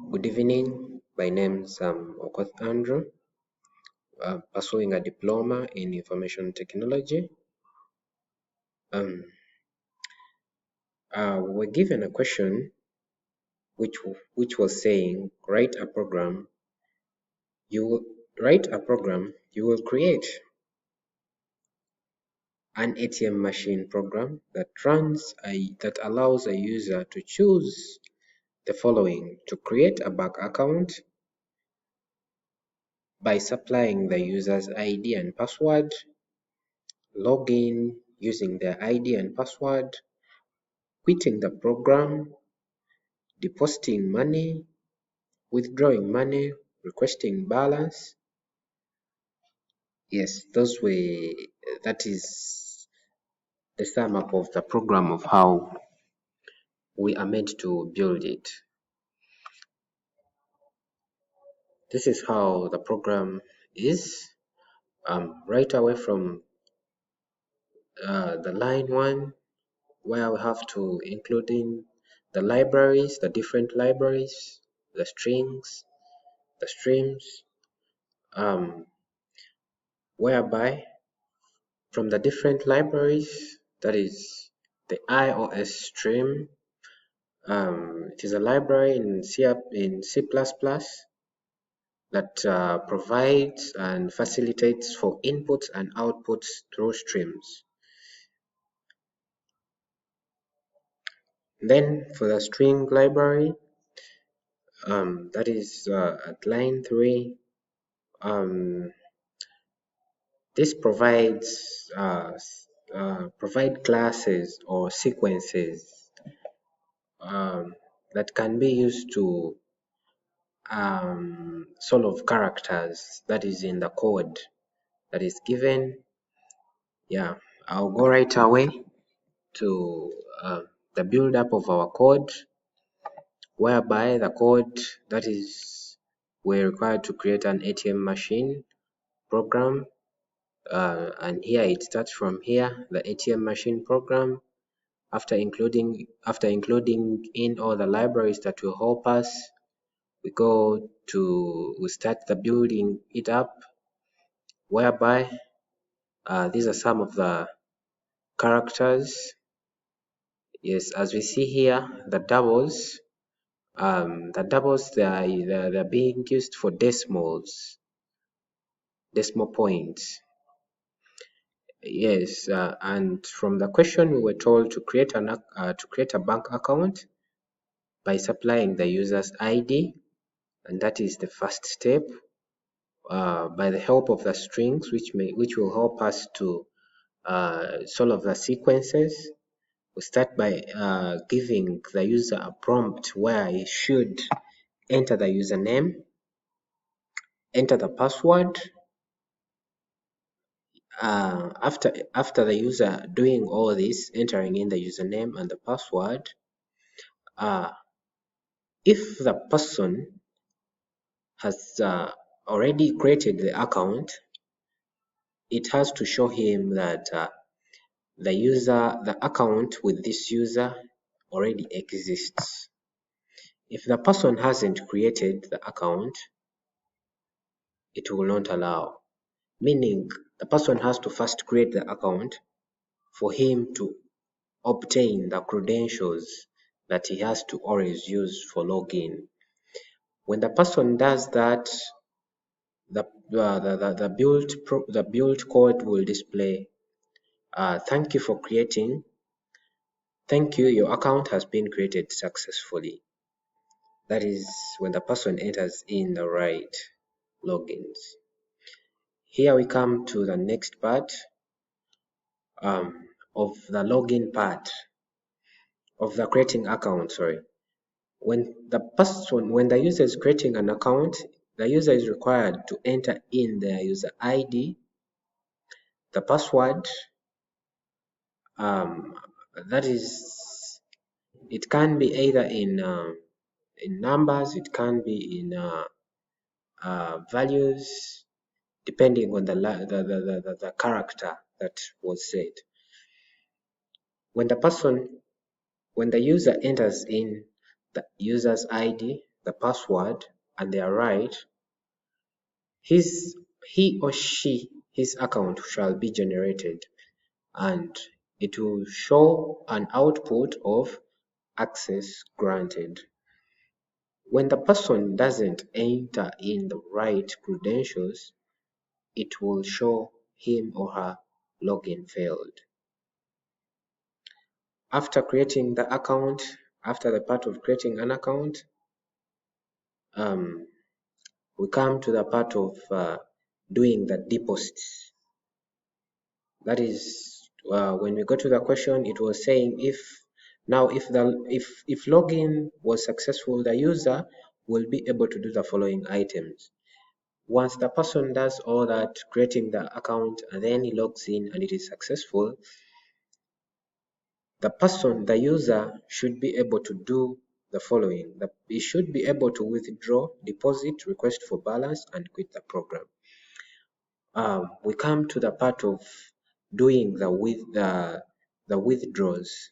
Good evening. My name is Okoth Andrew, pursuing a diploma in information technology. We were given a question which was saying, write a program. You will create an ATM machine program that allows a user to choose the following: to create a bank account by supplying the user's ID and password, log in using their ID and password, quitting the program, depositing money, withdrawing money, requesting balance. Yes, that is the sum up of the program of how we are meant to build it. This is how the program is. Right away from the line 1, where we have to include in the libraries, the different libraries, the strings, the streams, whereby from the different libraries, that is the iOS stream. It is a library in C that provides and facilitates for inputs and outputs through streams. Then for the string library, that is at line 3, this provides provide classes or sequences that can be used to sort of characters that is in the code that is given. Yeah, I'll go right away to the build up of our code, whereby the code that is we're required to create an ATM machine program, and here it starts from here, the ATM machine program. After including in all the libraries that will help us, we start the building it up, whereby these are some of the characters. Yes, as we see here, the doubles they're being used for decimal points. Yes, and from the question we were told to create a bank account by supplying the user's ID, and that is the first step. By the help of the strings, which will help us to solve the sequences. We start by giving the user a prompt where he should enter the username, enter the password. After the user doing all this, entering in the username and the password, if the person has already created the account, it has to show him that the account with this user already exists. If the person hasn't created the account, it will not allow, meaning the person has to first create the account for him to obtain the credentials that he has to always use for login. When the person does that, the build code will display, thank you for creating. Thank you, your account has been created successfully. That is when the person enters in the right logins. Here we come to the next part of the login part of the creating account. When the user is creating an account, the user is required to enter in their user ID, the password. That is, it can be either in numbers, it can be in values, depending on the character that was said. When the user enters in the user's ID, the password and they are right, he or she, his account shall be generated and it will show an output of access granted. When the person doesn't enter in the right credentials, it will show him or her login failed. After creating the account, after the part of creating an account, we come to the part of doing the deposits. That is, when we go to the question, it was saying if login was successful, the user will be able to do the following items. Once the person does all that, creating the account, and then he logs in and it is successful, the user should be able to do the following. He should be able to withdraw, deposit, request for balance, and quit the program. We come to the part of doing the withdrawals.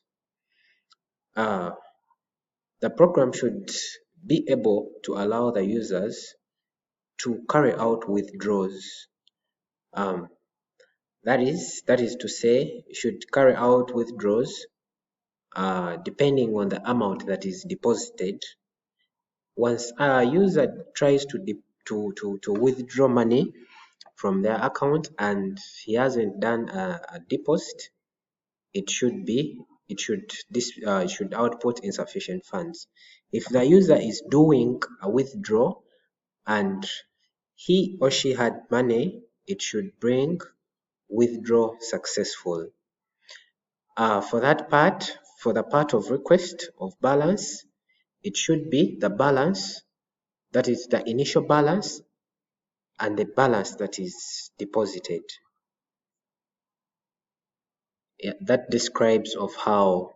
The program should be able to allow the users to carry out withdrawals. That is to say, you should carry out withdrawals depending on the amount that is deposited. Once a user tries to withdraw money from their account and he hasn't done a deposit, it should output insufficient funds. If the user is doing a withdrawal and he or she had money, it should bring withdraw successful. For the part of request of balance, it should be the balance, that is the initial balance, and the balance that is deposited. That describes of how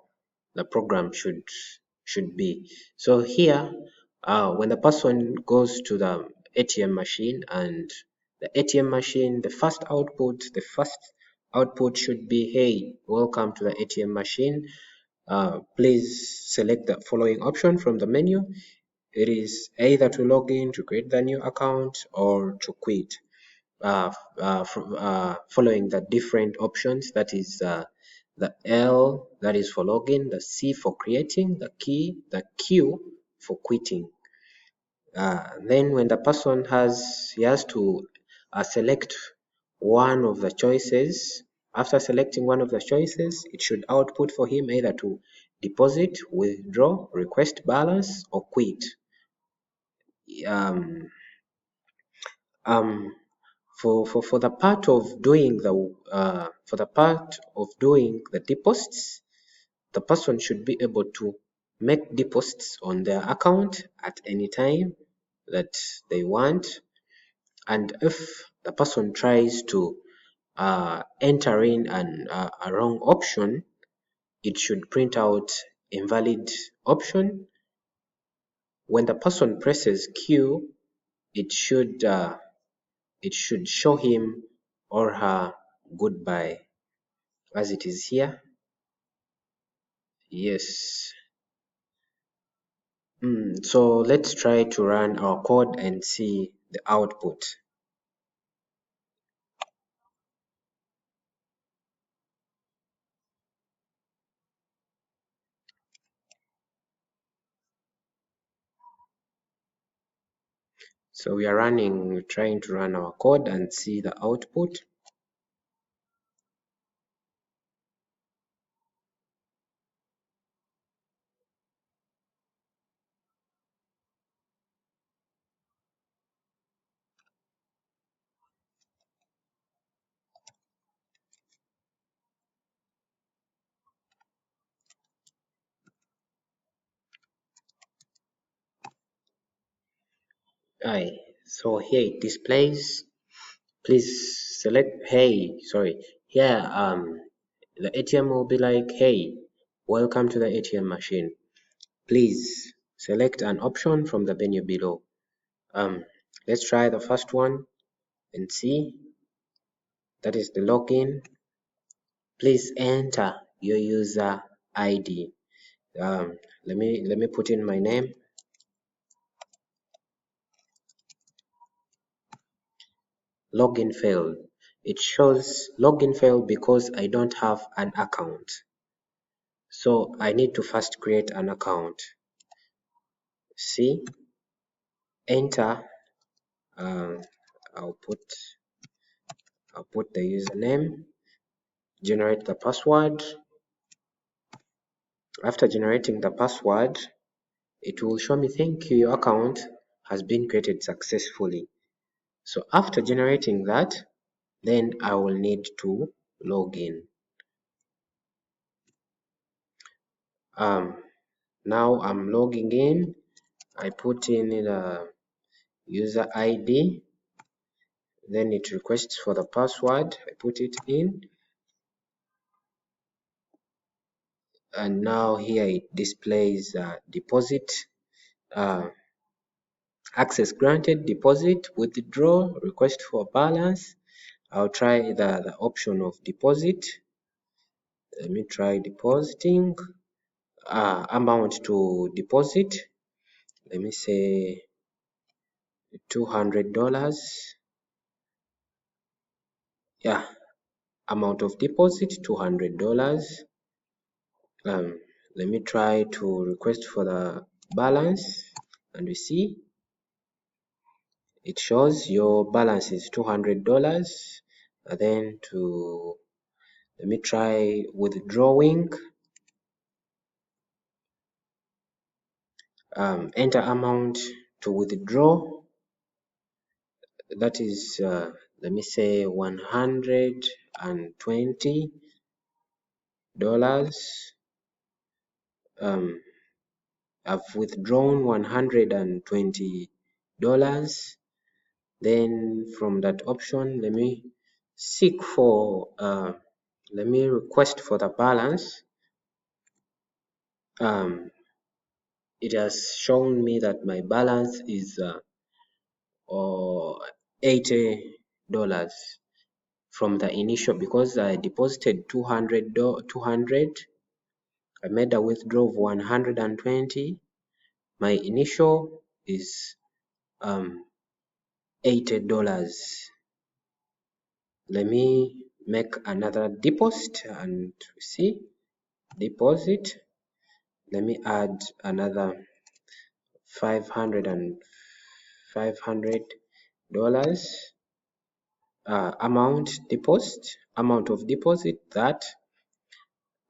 the program should be. So here, when the person goes to the ATM machine and the ATM machine, the first output should be, hey, welcome to the ATM machine. Please select the following option from the menu. It is either to log in, to create the new account, or to quit. Following the different options, that is the L, that is for login, the C for creating, the Q for quitting. Then when the person he has to select one of the choices. After selecting one of the choices, it should output for him either to deposit, withdraw, request balance, or quit. For the part of doing the deposits, the person should be able to make deposits on their account at any time that they want. And if the person tries to enter in a wrong option, it should print out invalid option. When the person presses Q, it should show him or her goodbye, as it is here. Yes. So let's try to run our code and see the output. So we are trying to run our code and see the output. So here it displays. Please select, here the ATM will be like, hey, welcome to the ATM machine. Please select an option from the menu below. Let's try the first one and see. That is the login. Please enter your user ID. Let me put in my name. login failed. It shows login failed because I don't have an account. So I need to first create an account. See, enter. I'll put the username, generate the password. After generating the password, it will show me thank you, your account has been created successfully. So after generating that, then I will need to log in. Now I'm logging in. I put in the user ID, then it requests for the password. I put it in, and now here it displays deposit, access granted, deposit, withdraw, request for balance. I'll try the option of deposit. Let me try depositing. Amount to deposit, let me say $200. Yeah, amount of deposit $200. Let me try to request for the balance, and we see it shows your balance is $200. And then let me try withdrawing. Enter amount to withdraw, that is let me say $120. I've withdrawn $120. Then from that option, let me seek for let me request for the balance. It has shown me that my balance is $80 from the initial, because I deposited 200. I made a withdrawal of 120. My initial is $80. Let me make another deposit and see deposit. Let me add another $500 amount of deposit that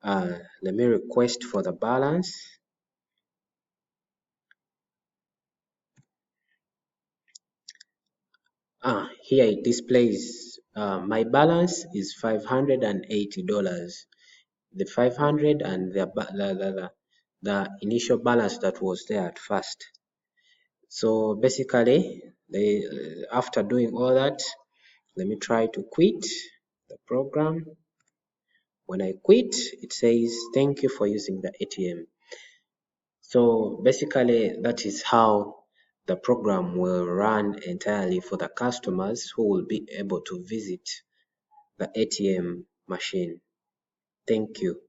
let me request for the balance. Here it displays my balance is $580. The 500 and the initial balance that was there at first. So basically, after doing all that, let me try to quit the program. When I quit, it says thank you for using the ATM. So basically, that is how the program will run entirely for the customers who will be able to visit the ATM machine. Thank you.